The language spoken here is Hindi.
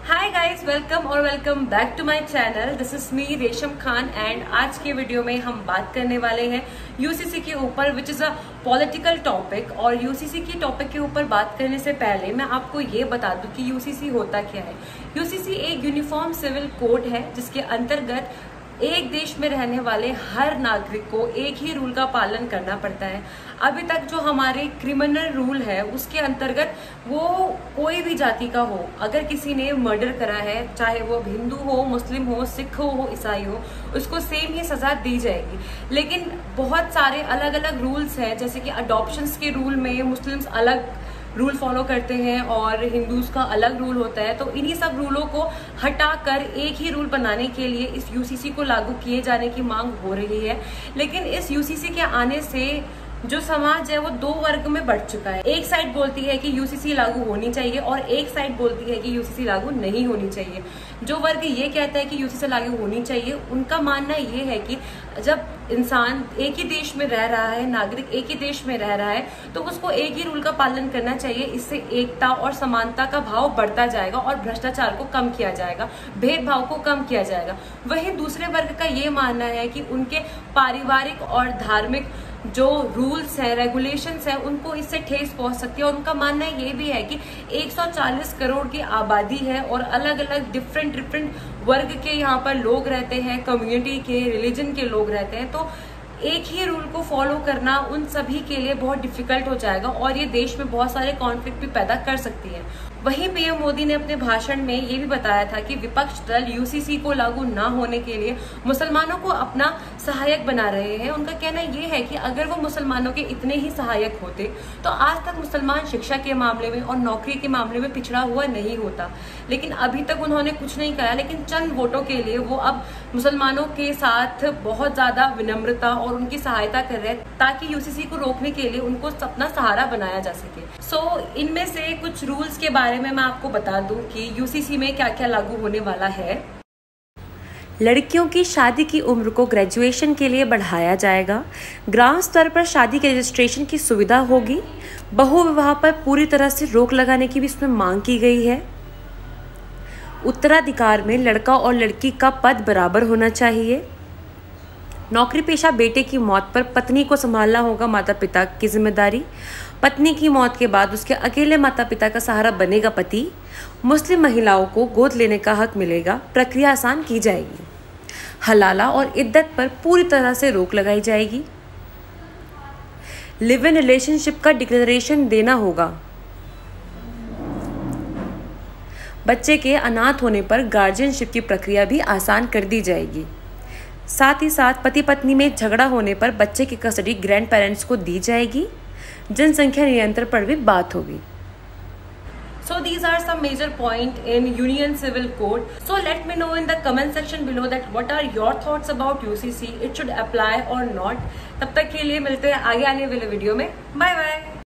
Hi guys, welcome back to my channel. This is me Resham Khan and आज के वीडियो में हम बात करने वाले हैं यूसीसी के ऊपर, which is a political topic. और यूसीसी की टॉपिक के ऊपर बात करने से पहले मैं आपको ये बता दूं कि यूसीसी होता क्या है। यूसीसी एक यूनिफॉर्म सिविल कोड है जिसके अंतर्गत एक देश में रहने वाले हर नागरिक को एक ही रूल का पालन करना पड़ता है। अभी तक जो हमारे क्रिमिनल रूल है उसके अंतर्गत वो कोई भी जाति का हो, अगर किसी ने मर्डर करा है, चाहे वो हिंदू हो, मुस्लिम हो, सिख हो, ईसाई हो, उसको सेम ही सजा दी जाएगी। लेकिन बहुत सारे अलग अलग रूल्स हैं, जैसे कि अडॉप्शंस के रूल में मुस्लिम्स अलग रूल फॉलो करते हैं और हिंदूज का अलग रूल होता है। तो इन्हीं सब रूलों को हटाकर एक ही रूल बनाने के लिए इस यूसीसी को लागू किए जाने की मांग हो रही है। लेकिन इस यूसीसी के आने से जो समाज है वो दो वर्ग में बढ़ चुका है। एक साइड बोलती है कि यूसीसी लागू होनी चाहिए और एक साइड बोलती है कि यूसीसी लागू नहीं होनी चाहिए। जो वर्ग ये कहता है कि यूसीसी लागू होनी चाहिए, उनका मानना ये है कि जब इंसान एक ही देश में रह रहा है, नागरिक एक ही देश में रह रहा है, तो उसको एक ही रूल का पालन करना चाहिए। इससे एकता और समानता का भाव बढ़ता जाएगा और भ्रष्टाचार को कम किया जाएगा, भेदभाव को कम किया जाएगा। वहीं दूसरे वर्ग का ये मानना है कि उनके पारिवारिक और धार्मिक जो रूल्स हैं, रेगुलेशंस हैं, उनको इससे ठेस पहुंच सकती है। और उनका मानना ये भी है कि 140 करोड़ की आबादी है और अलग अलग डिफरेंट वर्ग के यहाँ पर लोग रहते हैं, कम्युनिटी के, रिलीजन के लोग रहते हैं। तो एक ही रूल को फॉलो करना उन सभी के लिए बहुत डिफिकल्ट हो जाएगा और ये देश में बहुत सारे कॉन्फ्लिक्ट भी पैदा कर सकती है। वहीं पीएम मोदी ने अपने भाषण में ये भी बताया था कि विपक्ष दल यूसीसी को लागू ना होने के लिए मुसलमानों को अपना सहायक बना रहे हैं। उनका कहना ये है कि अगर वो मुसलमानों के इतने ही सहायक होते तो आज तक मुसलमान शिक्षा के मामले में और नौकरी के मामले में पिछड़ा हुआ नहीं होता। लेकिन अभी तक उन्होंने कुछ नहीं करा, लेकिन चंद वोटों के लिए वो अब मुसलमानों के साथ बहुत ज्यादा विनम्रता और उनकी सहायता कर रहे हैं ताकि यूसीसी को रोकने के लिए उनको अपना सहारा बनाया जा सके। इनमें से कुछ रूल्स के बारे में मैं आपको बता दूं कि यूसीसी में क्या क्या लागू होने वाला है। लड़कियों की शादी की उम्र को ग्रेजुएशन के लिए बढ़ाया जाएगा। ग्राम स्तर पर शादी के रजिस्ट्रेशन की सुविधा होगी। बहुविवाह पर पूरी तरह से रोक लगाने की भी इसमें मांग की गई है। उत्तराधिकार में लड़का और लड़की का पद बराबर होना चाहिए। नौकरी पेशा बेटे की मौत पर पत्नी को संभालना होगा माता पिता की जिम्मेदारी। पत्नी की मौत के बाद उसके अकेले माता पिता का सहारा बनेगा पति। मुस्लिम महिलाओं को गोद लेने का हक मिलेगा। प्रक्रिया आसान की जाएगी। हलाला और इद्दत पर पूरी तरह से रोक लगाई जाएगी। लिव इन रिलेशनशिप का डिक्लेरेशन देना होगा। बच्चे के अनाथ होने पर गार्जियनशिप की प्रक्रिया भी आसान कर दी जाएगी। साथ ही साथ पति पत्नी में झगड़ा होने पर बच्चे की कस्टडी ग्रैंड पेरेंट्स को दी जाएगी। जनसंख्या नियंत्रण पर भी बात होगी। So these are some major point in Union Civil Code. So let me know in the comment section below that what are your thoughts about UCC? It should apply or not? तब तक के लिए मिलते हैं आगे आने वाले वीडियो में। Bye bye.